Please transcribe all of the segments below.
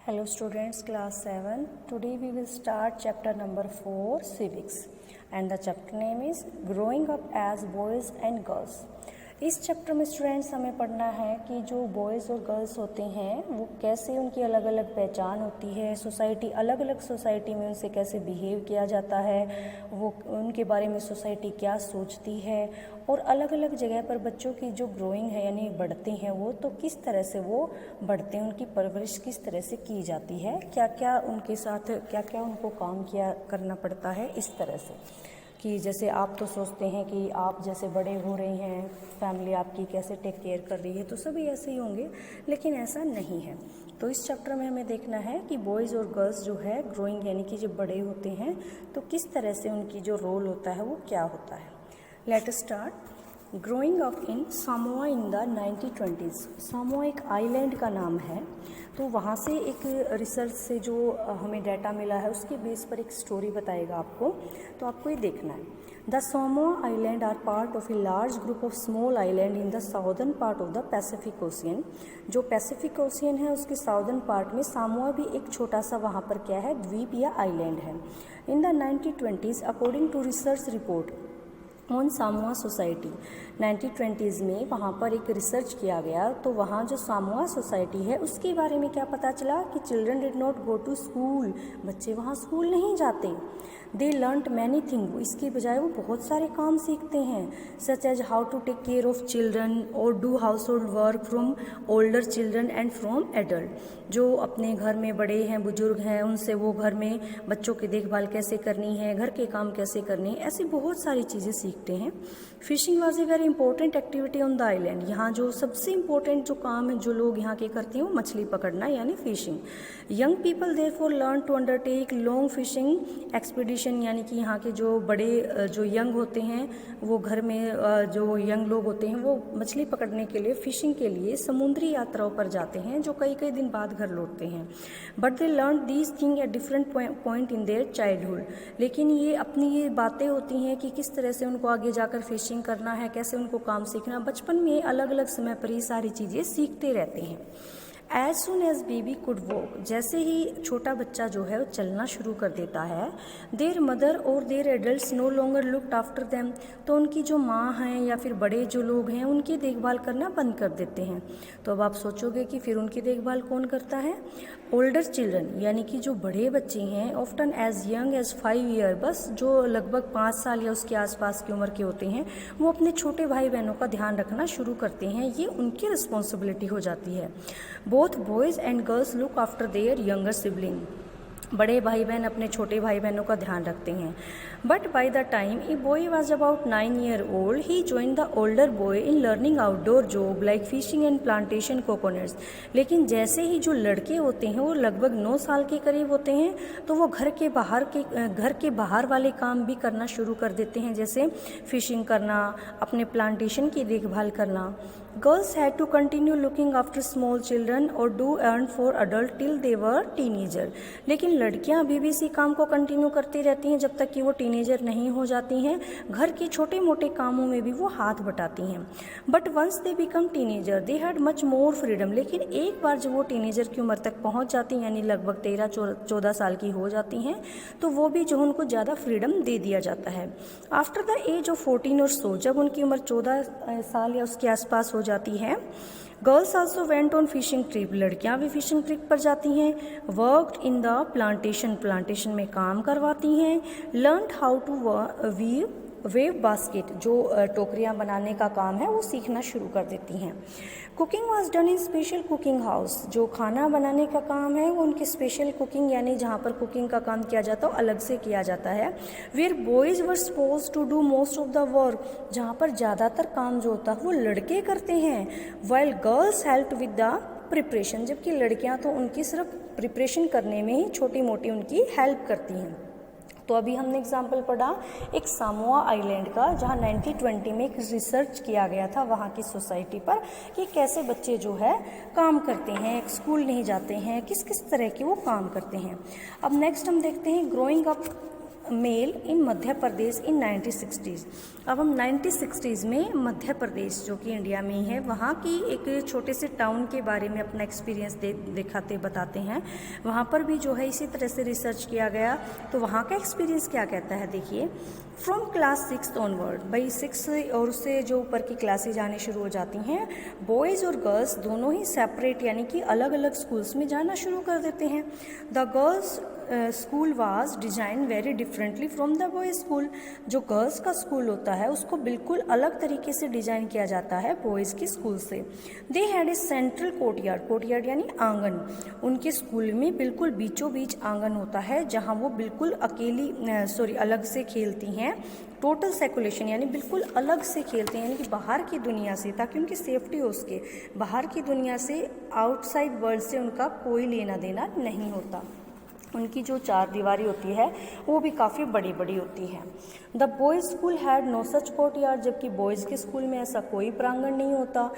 Hello students, class 7. Today we will start chapter number 4, civics, and the chapter name is growing up as boys and girls. इस chapter में students हमें पढ़ना है कि जो boys और गर्ल्स होते हैं वो कैसे उनकी अलग अलग पहचान होती है, सोसाइटी अलग अलग सोसाइटी में उनसे कैसे बिहेव किया जाता है, वो उनके बारे में सोसाइटी क्या सोचती है, और अलग अलग जगह पर बच्चों की जो ग्रोइंग है यानी बढ़ते हैं वो तो किस तरह से वो बढ़ते हैं, उनकी परवरिश किस तरह से की जाती है, क्या क्या उनके साथ क्या क्या उनको काम किया करना पड़ता है। इस तरह से कि जैसे आप तो सोचते हैं कि आप जैसे बड़े हो रहे हैं, फैमिली आपकी कैसे टेक केयर कर रही है, तो सभी ऐसे ही होंगे, लेकिन ऐसा नहीं है। तो इस चैप्टर में हमें देखना है कि बॉयज़ और गर्ल्स जो है ग्रोइंग यानी कि जब बड़े होते हैं तो किस तरह से उनकी जो रोल होता है वो क्या होता है। Let us start. Growing up in Samoa in the 1920s। Samoa एक आइलैंड का नाम है, तो वहाँ से एक रिसर्च से जो हमें डाटा मिला है उसके बेस पर एक स्टोरी बताएगा आपको, तो आपको ये देखना है। The Samoa island are part of a large group of small island in the southern part of the Pacific Ocean. जो पैसिफिक ओशियन है उसके साउदर्न पार्ट में सामोआ भी एक छोटा सा वहाँ पर क्या है, द्वीप या आइलैंड है। In the 1920s according to research report on Samoa society, 1920s में वहाँ पर एक रिसर्च किया गया, तो वहाँ जो सामोआ सोसाइटी है उसके बारे में क्या पता चला कि children did not go to school, बच्चे वहाँ स्कूल नहीं जाते। दे लर्नड मैनी थिंग, इसके बजाय वो बहुत सारे काम सीखते हैं, such as how to take care of children और do household work from older children and from adult. जो अपने घर में बड़े हैं, बुजुर्ग हैं, उनसे वो घर में बच्चों की देखभाल कैसे करनी है, घर के काम कैसे करने हैं, ऐसी बहुत सारी चीज़ें सीखते हैं। Fishing was a very important activity on the island. यहाँ जो सबसे इंपॉर्टेंट जो काम है जो लोग यहाँ के करते हैं वो मछली पकड़ना यानी fishing. Young people therefore learn to undertake long fishing expedition, यानी कि यहाँ के जो बड़े जो यंग होते हैं वो घर में जो यंग लोग होते हैं वो मछली पकड़ने के लिए, फिशिंग के लिए समुद्री यात्राओं पर जाते हैं जो कई कई दिन बाद घर लौटते हैं। But they learn these thing at different point in their childhood. लेकिन ये अपनी ये बातें होती हैं कि किस तरह से उनको आगे जाकर फिशिंग करना है, कैसे उनको काम सीखना, बचपन में अलग अलग समय पर ये सारी चीज़ें सीखते रहते हैं। As soon as baby could walk, जैसे ही छोटा बच्चा जो है वो चलना शुरू कर देता है, देयर मदर और their adults no longer looked after them, तो उनकी जो माँ हैं या फिर बड़े जो लोग हैं उनकी देखभाल करना बंद कर देते हैं। तो अब आप सोचोगे कि फिर उनकी देखभाल कौन करता है। ओल्डर चिल्ड्रन यानी कि जो बड़े बच्चे हैं, often as young as 5 year, बस जो लगभग 5 साल या उसके आसपास की उम्र के होते हैं, वो अपने छोटे भाई बहनों का ध्यान रखना शुरू करते हैं, ये उनकी रिस्पॉन्सिबिलिटी हो जाती है। Both boys and girls look after their younger sibling, बड़े भाई बहन अपने छोटे भाई बहनों का ध्यान रखते हैं। But by the time a boy was about 9 year old he join the older boy in learning outdoor job like fishing and plantation coconuts. लेकिन जैसे ही जो लड़के होते हैं वो लगभग 9 साल के करीब होते हैं, तो वो घर के बाहर वाले काम भी करना शुरू कर देते हैं, जैसे फिशिंग करना, अपने प्लांटेशन की देखभाल करना। Girls had to continue looking after small children और do earn for adult till they were teenager. लेकिन लड़कियां अभी भी इसी काम को कंटिन्यू करती रहती हैं जब तक कि वो टीनेजर नहीं हो जाती हैं, घर के छोटे मोटे कामों में भी वो हाथ बटाती हैं। But once they become teenager they had much more freedom, लेकिन एक बार जब वो टीनेजर की उम्र तक पहुंच जाती हैं, यानी लगभग 13-14 साल की हो जाती हैं, तो वो भी जो उनको ज़्यादा फ्रीडम दे दिया जाता है। आफ्टर द एज ऑफ 14 और सो, जब उनकी उम्र 14 साल या उसके आसपास हो जाती है, girls also went on fishing trip, लड़कियां भी फिशिंग ट्रिप पर जाती हैं। वर्कड इन द प्लांटेशन में काम करवाती हैं। Learned how to weave basket, जो टोकरियां बनाने का काम है वो सीखना शुरू कर देती हैं। Cooking was done in special cooking house, जो खाना बनाने का काम है वो उनकी स्पेशल कुकिंग यानी जहाँ पर कुकिंग का काम किया जाता है अलग से किया जाता है। Where boys were suppose to do most of the work, जहाँ पर ज़्यादातर काम जो होता है वो लड़के करते हैं। While girls help with the preparation, जबकि लड़कियाँ तो उनकी सिर्फ प्रिपरेशन करने में ही छोटी मोटी उनकी हेल्प करती हैं। तो अभी हमने एग्जाम्पल पढ़ा एक सामोआ आइलैंड का, जहाँ 1920 में एक रिसर्च किया गया था वहाँ की सोसाइटी पर कि कैसे बच्चे जो है काम करते हैं, स्कूल नहीं जाते हैं, किस किस तरह के वो काम करते हैं। अब नेक्स्ट हम देखते हैं ग्रोइंग अप मेल इन मध्य प्रदेश इन 1960s। अब हम 1960s में मध्य प्रदेश जो कि इंडिया में ही है वहाँ की एक छोटे से टाउन के बारे में अपना एक्सपीरियंस दिखाते बताते हैं। वहाँ पर भी जो है इसी तरह से रिसर्च किया गया, तो वहाँ का एक्सपीरियंस क्या कहता है देखिए। फ्रॉम क्लास 6 ऑनवर्ड, भाई 6 और उससे जो ऊपर की क्लासेज आनी शुरू हो जाती हैं, बॉयज़ और गर्ल्स दोनों ही सेपरेट यानी कि अलग अलग स्कूल्स में जाना शुरू कर देते हैं। The girls school was design very differently from the boys school. जो गर्ल्स का स्कूल होता है उसको बिल्कुल अलग तरीके से डिज़ाइन किया जाता है बॉयज़ के स्कूल से। They had a central courtyard, courtyard यानी आंगन। उनके स्कूल में बिल्कुल बीचों बीच आंगन होता है जहाँ वो बिल्कुल अलग से खेलती हैं। टोटल सेकुलेशन यानी बिल्कुल अलग से खेलते हैं, यानी कि बाहर की दुनिया से, ताकि उनकी सेफ्टी हो उसके। बाहर की दुनिया से, आउटसाइड वर्ल्ड से उनका कोई लेना देना नहीं होता। उनकी जो चार दीवारी होती है वो भी काफ़ी बड़ी बड़ी होती है। The boys school had no such courtyard, जबकि बॉयज़ के स्कूल में ऐसा कोई प्रांगण नहीं होता।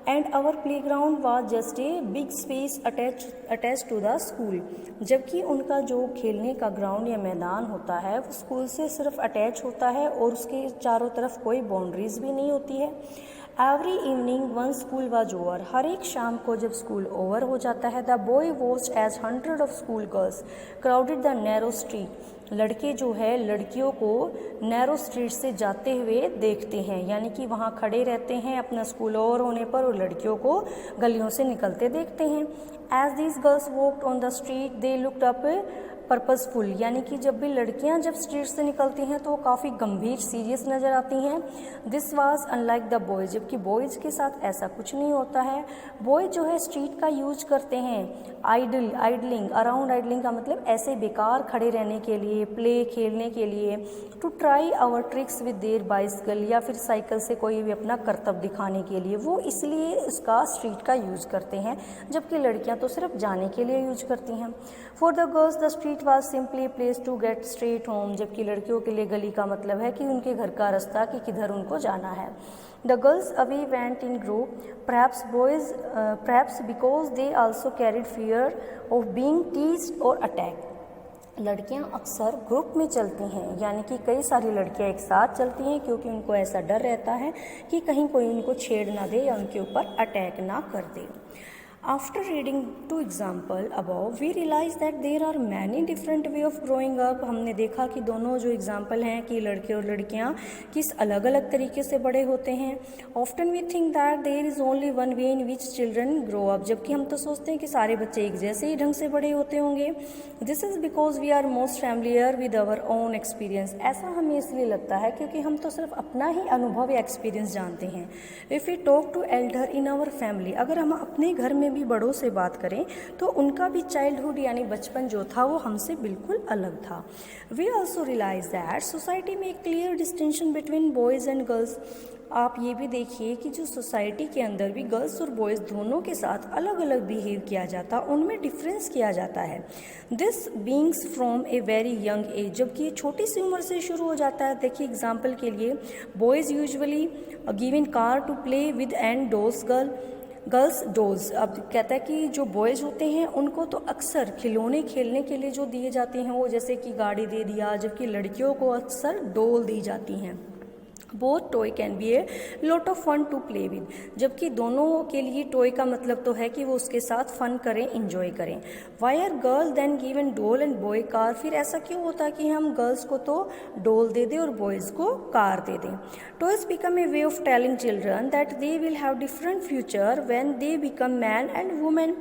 And our playground was just a big space attach to the school, जबकि उनका जो खेलने का ग्राउंड या मैदान होता है वो स्कूल से सिर्फ अटैच होता है और उसके चारों तरफ कोई बाउंड्रीज भी नहीं होती है। Every evening one school was over, हर एक शाम को जब स्कूल ओवर हो जाता है, the boy watched as 100 of school girls crowded the narrow street, लड़के जो है लड़कियों को नैरो स्ट्रीट से जाते हुए देखते हैं, यानी कि वहाँ खड़े रहते हैं अपना स्कूल ओवर होने पर और लड़कियों को गलियों से निकलते देखते हैं। As these girls walked on the street they looked up purposeful, यानी कि जब भी लड़कियां जब स्ट्रीट से निकलती हैं तो वो काफ़ी गंभीर सीरियस नज़र आती हैं। This was unlike the boys, जबकि बॉयज़ के साथ ऐसा कुछ नहीं होता है। बॉयज़ जो है स्ट्रीट का यूज करते हैं आइडलिंग, अराउंड आइडलिंग का मतलब ऐसे बेकार खड़े रहने के लिए, प्ले खेलने के लिए, to try our tricks with their bicycle, या फिर साइकिल से कोई भी अपना करतब दिखाने के लिए, वो इसलिए इसका स्ट्रीट का यूज करते हैं, जबकि लड़कियां तो सिर्फ जाने के लिए यूज करती हैं। For the girls the street was simply place to get straight home, जबकि लड़कियों के लिए गली का मतलब है कि उनके घर का रास्ता कि किधर उनको जाना है। The girls away went in group, perhaps because they also carried fear of being teased or attacked. लड़कियां अक्सर ग्रुप में चलती हैं, यानी कि कई सारी लड़कियां एक साथ चलती हैं क्योंकि उनको ऐसा डर रहता है कि कहीं कोई उनको छेड़ ना दे या उनके ऊपर अटैक ना कर दे। After reading two example above, we realize that there are many different way of growing up. हमने देखा कि दोनों जो एग्जाम्पल हैं कि लड़के और लड़कियां किस अलग अलग तरीके से बड़े होते हैं। Often we think that there is only one way in which children grow up, जबकि हम तो सोचते हैं कि सारे बच्चे एक जैसे ही ढंग से बड़े होते होंगे। This is because we are most familiar with our own experience. ऐसा हमें इसलिए लगता है क्योंकि हम तो सिर्फ अपना ही अनुभव या एक्सपीरियंस जानते हैं। If we talk to elder in our family, अगर हम अपने घर में भी बड़ों से बात करें तो उनका भी चाइल्डहुड यानी बचपन जो था वो हमसे बिल्कुल अलग था। We also realise that society में एक clear distinction between boys and girls. आप ये भी देखिए कि जो सोसाइटी के अंदर भी गर्ल्स और बॉयज़ दोनों के साथ अलग अलग बिहेव किया जाता, उनमें डिफरेंस किया जाता है। This beings from a very young age, जबकि ये छोटी सी उम्र से शुरू हो जाता है। देखिए एग्जाम्पल के लिए, boys usually given car to play with and girls dolls. अब कहता है कि जो बॉयज़ होते हैं उनको तो अक्सर खिलौने खेलने के लिए जो दिए जाते हैं वो जैसे कि गाड़ी दे दिया, जबकि लड़कियों को अक्सर डॉल दी जाती हैं। Both toy can be a lot of fun to play with, जबकि दोनों के लिए टॉय का मतलब तो है कि वो उसके साथ फन करें, इंजॉय करें। Why are girl then given doll and boy car, फिर ऐसा क्यों होता है कि हम गर्ल्स को तो डोल दे दें और बॉयज़ को कार दे दें। Toys become a way of telling children that they will have different future when they become man and women.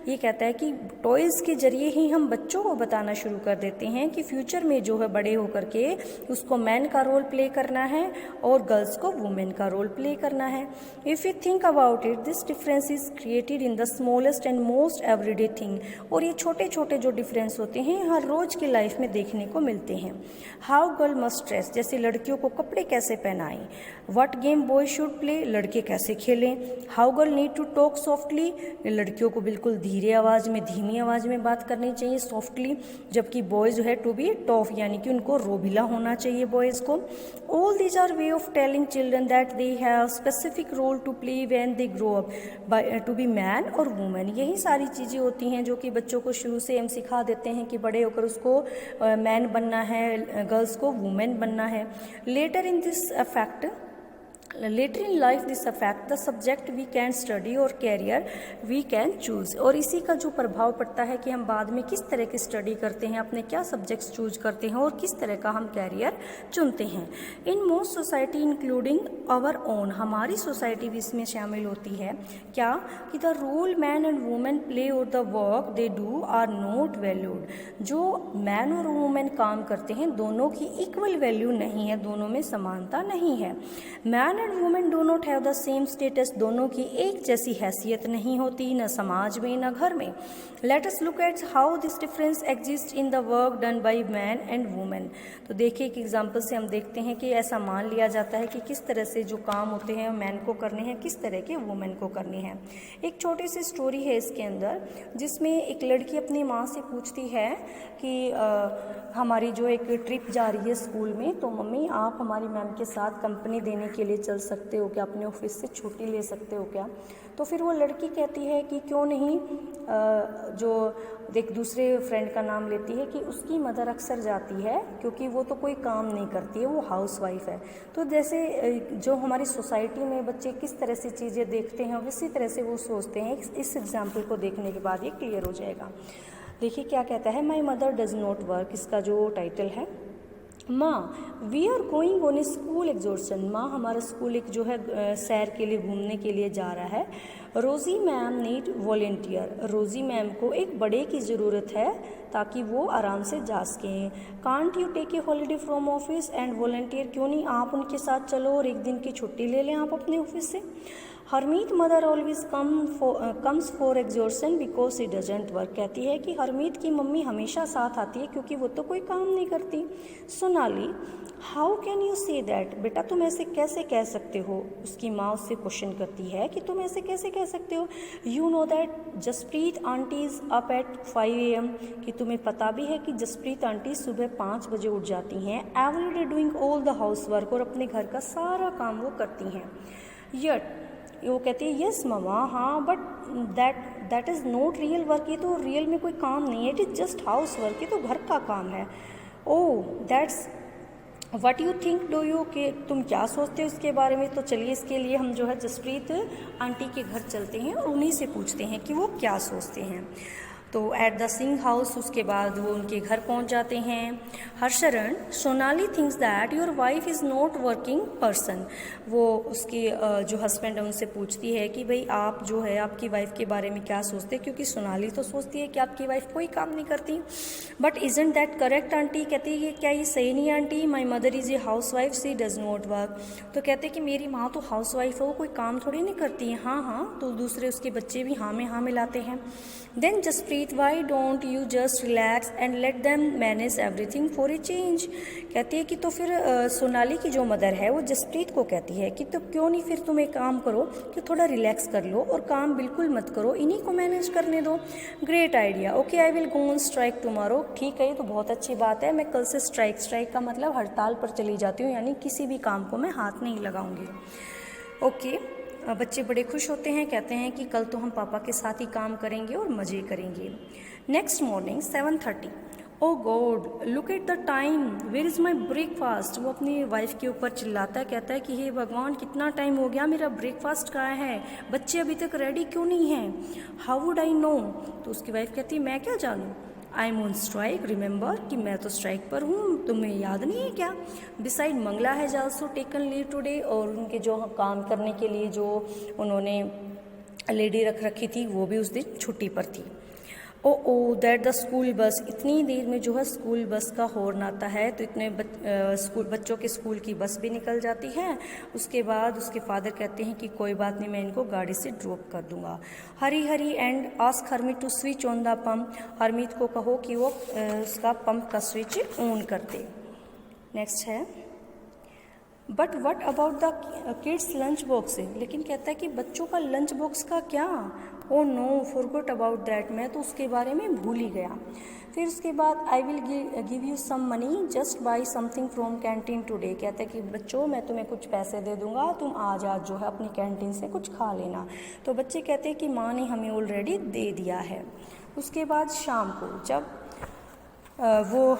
ये कहता है कि टॉयज़ के जरिए ही हम बच्चों को बताना शुरू कर देते हैं कि फ्यूचर में जो है बड़े होकर के उसको मैन का रोल प्ले करना है और गर्ल्स को वुमेन का रोल प्ले करना है। If you think about it, this difference is created in the smallest and most everyday thing, और ये छोटे छोटे जो डिफरेंस होते हैं हर रोज़ की लाइफ में देखने को मिलते हैं। हाउ गर्ल मस्ट ड्रेस, जैसे लड़कियों को कपड़े कैसे पहनाएं। What game boy should play, लड़के कैसे खेलें। How girl need to talk softly, लड़कियों को बिल्कुल धीरे आवाज़ में, धीमी आवाज़ में बात करनी चाहिए सॉफ्टली, जबकि बॉयज़ जो है टू बी टॉफ, यानी कि उनको रोबिला होना चाहिए बॉयज़ को। All these are way of telling children that they have specific role to play when they grow up to be man or woman। यही सारी चीज़ें होती हैं जो कि बच्चों को शुरू से हम सिखा देते हैं कि बड़े होकर उसको मैन बनना है, गर्ल्स को वुमेन बनना है। Later in life this affect the subject we can study or career we can choose। और इसी का जो प्रभाव पड़ता है कि हम बाद में किस तरह की स्टडी करते हैं, अपने क्या सब्जेक्ट्स चूज करते हैं और किस तरह का हम कैरियर चुनते हैं। In most society including our own, हमारी सोसाइटी भी इसमें शामिल होती है क्या कि the role man and women play और the work they do are not valued. जो मैन और वुमेन काम करते हैं दोनों की इक्वल वैल्यू नहीं है, दोनों में समानता नहीं है। Man and women do not have the same status, दोनों की एक जैसी हैसियत नहीं होती, न समाज में न घर में। Let us look at how this difference exist in the work done by man and women. तो देखिए एक एग्जाम्पल से हम देखते हैं कि ऐसा मान लिया जाता है कि किस तरह से जो काम होते हैं मैन को करने हैं, किस तरह के वुमेन को करने हैं। एक छोटी सी स्टोरी है इसके अंदर जिसमें एक लड़की अपनी माँ से पूछती है कि हमारी जो एक ट्रिप जा रही है स्कूल में, तो मम्मी आप हमारी मैम के साथ कंपनी देने के लिए चल सकते हो क्या, अपने ऑफिस से छुट्टी ले सकते हो क्या। तो फिर वो लड़की कहती है कि क्यों नहीं। जो एक दूसरे फ्रेंड का नाम लेती है कि उसकी मदर अक्सर जाती है क्योंकि वो तो कोई काम नहीं करती है, वो हाउस वाइफ है। तो जैसे जो हमारी सोसाइटी में बच्चे किस तरह से चीज़ें देखते हैं उसी तरह से वो सोचते हैं। इस एग्जाम्पल को देखने के बाद ये क्लियर हो जाएगा। देखिए क्या कहता है, my mother does not work, इसका जो टाइटल है। माँ we are going on a school excursion, माँ हमारा स्कूल एक जो है सैर के लिए घूमने के लिए जा रहा है। रोज़ी मैम नीड वॉलेंटियर, रोज़ी मैम को एक बड़े की ज़रूरत है ताकि वो आराम से जा सकें। Can't you take a holiday from office and volunteer, क्यों नहीं आप उनके साथ चलो और एक दिन की छुट्टी ले लें आप अपने ऑफिस से। Harmeet mother always comes for excursion because she doesn't work, कहती है कि हरमीत की मम्मी हमेशा साथ आती है क्योंकि वो तो कोई काम नहीं करती। Sonali how can you say that, बेटा तुम ऐसे कैसे कह सकते हो। उसकी माँ उससे क्वेश्चन करती है कि तुम ऐसे कैसे कह सकते हो। You know that Jaspreet aunty is up at 5 AM, कि तुम्हें पता भी है कि जसप्रीत आंटी सुबह 5 बजे उठ जाती हैं। Every day doing all the house work, और अपने घर का सारा काम वो करती हैं। यट वो कहती है यस ममा, हाँ but that is not real work, ये तो रियल में कोई काम नहीं है, it is just house work, ये तो घर का काम है। Oh that's what you think do you, कि तुम क्या सोचते हो इसके बारे में। तो चलिए इसके लिए हम जो है जसप्रीत आंटी के घर चलते हैं और उन्हीं से पूछते हैं कि वो क्या सोचते हैं। तो एट द सिंह हाउस उसके बाद वो उनके घर पहुंच जाते हैं। Harsharan Sonali thinks that your wife is not working person, वो उसके जो हस्बैंड है उनसे पूछती है कि भाई आप जो है आपकी वाइफ के बारे में क्या सोचते हैं, क्योंकि सोनाली तो सोचती है कि आपकी वाइफ कोई काम नहीं करती। But isn't that correct aunty, कहती है क्या ये सही नहीं aunty, my mother is a housewife she does not work. तो कहते हैं कि मेरी माँ तो हाउस वाइफ है, वो कोई काम थोड़ी नहीं करती है। हाँ हाँ, तो दूसरे उसके बच्चे भी हाँ में हाँ मिलाते हैं। Then Jaspreet why don't you just relax and let them manage everything for a change, कहती है कि तो फिर सोनाली की जो मदर है वो जसप्रीत को कहती है कि तो क्यों नहीं फिर तुम एक काम करो कि थोड़ा रिलैक्स कर लो और काम बिल्कुल मत करो, इन्हीं को मैनेज करने दो। Great idea, okay I will go on strike tomorrow, ठीक है ये तो बहुत अच्छी बात है, मैं कल से स्ट्राइक का मतलब हड़ताल पर चली जाती हूँ, यानी किसी भी काम को मैं हाथ नहीं लगाऊंगी। ओके बच्चे बड़े खुश होते हैं, कहते हैं कि कल तो हम पापा के साथ ही काम करेंगे और मज़े करेंगे। Next morning 7:30, oh god look at the time, where is my breakfast, वो अपनी वाइफ के ऊपर चिल्लाता है, कहता है कि हे भगवान कितना टाइम हो गया, मेरा ब्रेकफास्ट कहाँ है, बच्चे अभी तक रेडी क्यों नहीं हैं। हाउ वुड आई नो, तो उसकी वाइफ कहती है मैं क्या जानूँ, I am on strike remember, कि मैं तो स्ट्राइक पर हूँ, तुम्हें याद नहीं है क्या। Beside Mangala has also taken leave today, और उनके जो काम करने के लिए जो उन्होंने लेडी रख रखी थी वो भी उस दिन छुट्टी पर थी। ओ दैट द स्कूल बस, इतनी देर में जो है स्कूल बस का हॉर्न आता है, तो इतने बच्चों के स्कूल की बस भी निकल जाती है। उसके बाद उसके फादर कहते हैं कि कोई बात नहीं, मैं इनको गाड़ी से ड्रॉप कर दूंगा। Hari Hari and ask Harmeet to switch on the pump, Harmeet को कहो कि वो उसका पंप का स्विच ऑन कर दे। नेक्स्ट है but what about the kids lunch box, लेकिन कहता है कि बच्चों का लंच बॉक्स का क्या, oh no forgot about that, मैं तो उसके बारे में भूल ही गया। फिर उसके बाद I will give you some money just buy something from canteen today, कहते हैं कि बच्चों मैं तुम्हें कुछ पैसे दे दूंगा, तुम आज जो है अपनी कैंटीन से कुछ खा लेना। तो बच्चे कहते हैं कि माँ ने हमें ऑलरेडी दे दिया है। उसके बाद शाम को जब वो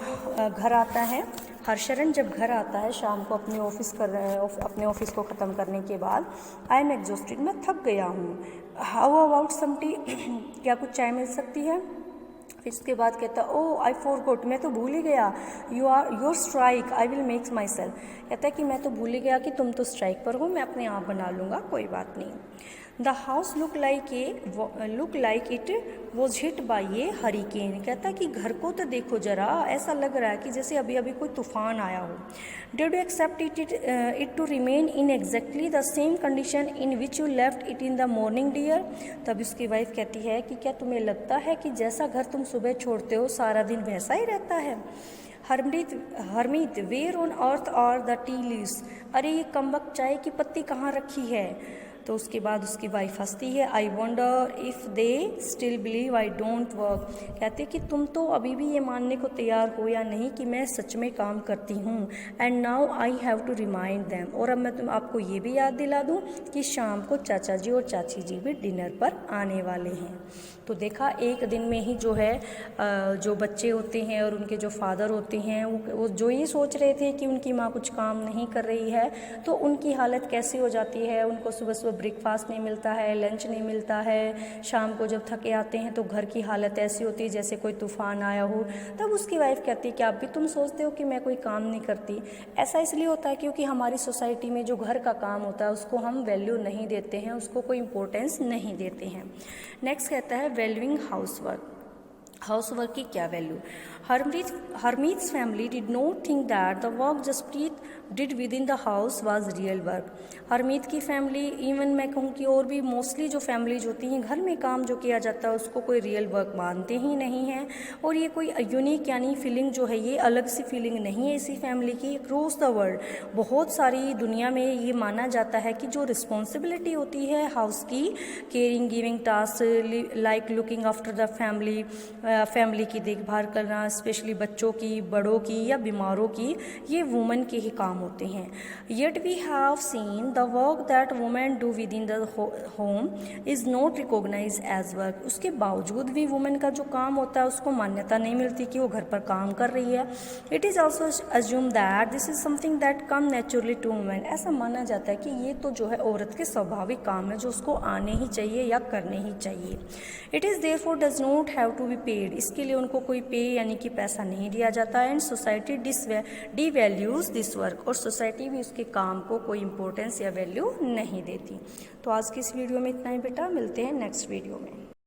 घर आता है, हर्षरण जब घर आता है शाम को अपने अपने ऑफिस को ख़त्म करने के बाद, आई एम एग्जॉस्टेड, मैं थक गया हूँ, हाउ अबाउट सम टी, क्या कुछ चाय मिल सकती है। फिर इसके बाद कहता है ओ आई फॉरगॉट, मैं तो भूल ही गया, your strike I will make my self, कहता है कि मैं तो भूल ही गया कि तुम तो स्ट्राइक पर हो, मैं अपने आप बना लूँगा, कोई बात नहीं। The house look like it was hit by A hurricane, कहता है कि घर को तो देखो जरा, ऐसा लग रहा है कि जैसे अभी अभी कोई तूफान आया हो। Did you accept it to remain in exactly the same condition in which you left it in the morning dear, तब उसकी वाइफ कहती है कि क्या तुम्हें लगता है कि जैसा घर तुम सुबह छोड़ते हो सारा दिन वैसा ही रहता है। Harmeet where on earth are the tea leaves, अरे ये कमबख्त चाय की पत्ती कहाँ रखी है। तो उसके बाद उसकी वाइफ हंसती है, I wonder if they still believe I don't work, कहते कि तुम तो अभी भी ये मानने को तैयार हो या नहीं कि मैं सच में काम करती हूँ, and now I have to remind them, और अब मैं आपको ये भी याद दिला दूँ कि शाम को चाचा जी और चाची जी भी डिनर पर आने वाले हैं। तो देखा एक दिन में ही जो है जो बच्चे होते हैं और उनके जो फादर होते हैं वो जो ये सोच रहे थे कि उनकी माँ कुछ काम नहीं कर रही है तो उनकी हालत कैसी हो जाती है, उनको सुबह सुबह ब्रेकफास्ट नहीं मिलता है, लंच नहीं मिलता है, शाम को जब थके आते हैं तो घर की हालत ऐसी होती है जैसे कोई तूफान आया हो। तब उसकी वाइफ कहती है कि आप भी तुम सोचते हो कि मैं कोई काम नहीं करती, ऐसा इसलिए होता है क्योंकि हमारी सोसाइटी में जो घर का काम होता है उसको हम वैल्यू नहीं देते हैं, उसको कोई इम्पोर्टेंस नहीं देते हैं। नेक्स्ट कहता है वैल्यूइंग हाउसवर्क की क्या value. Hermit's family did not think that the work Jaspreet did within the house was real work. Harmeet की फैमिली, इवन मैं कहूँ कि और भी मोस्टली जो फैमिलीज होती हैं घर में काम जो किया जाता है उसको कोई रियल वर्क मानते ही नहीं हैं, और ये कोई यूनिक यानी फीलिंग जो है ये अलग सी फीलिंग नहीं है इसी फैमिली की। अक्रॉस द वर्ल्ड बहुत सारी दुनिया में ये माना जाता है कि जो रिस्पॉन्सिबिलिटी होती है हाउस की, caring giving task like looking after the family की देखभाल करना, स्पेशली बच्चों की, बड़ों की या बीमारों की, ये वुमेन के ही काम होते हैं। Yet we have seen the work that women do within the home is not recognise as work, उसके बावजूद भी वुमेन का जो काम होता है उसको मान्यता नहीं मिलती कि वो घर पर काम कर रही है। It is also assume that this is something that come naturally to women, ऐसा माना जाता है कि ये तो जो है औरत के स्वाभाविक काम है जो उसको आने ही चाहिए या करने ही चाहिए। It is therefore does not have to be paid, इसके लिए उनको कोई पे यानी कि पैसा नहीं दिया जाता है। And society D values this work, और सोसाइटी भी उसके काम को कोई इंपॉर्टेंस या वैल्यू नहीं देती। तो आज की इस वीडियो में इतना ही बेटा, मिलते हैं नेक्स्ट वीडियो में।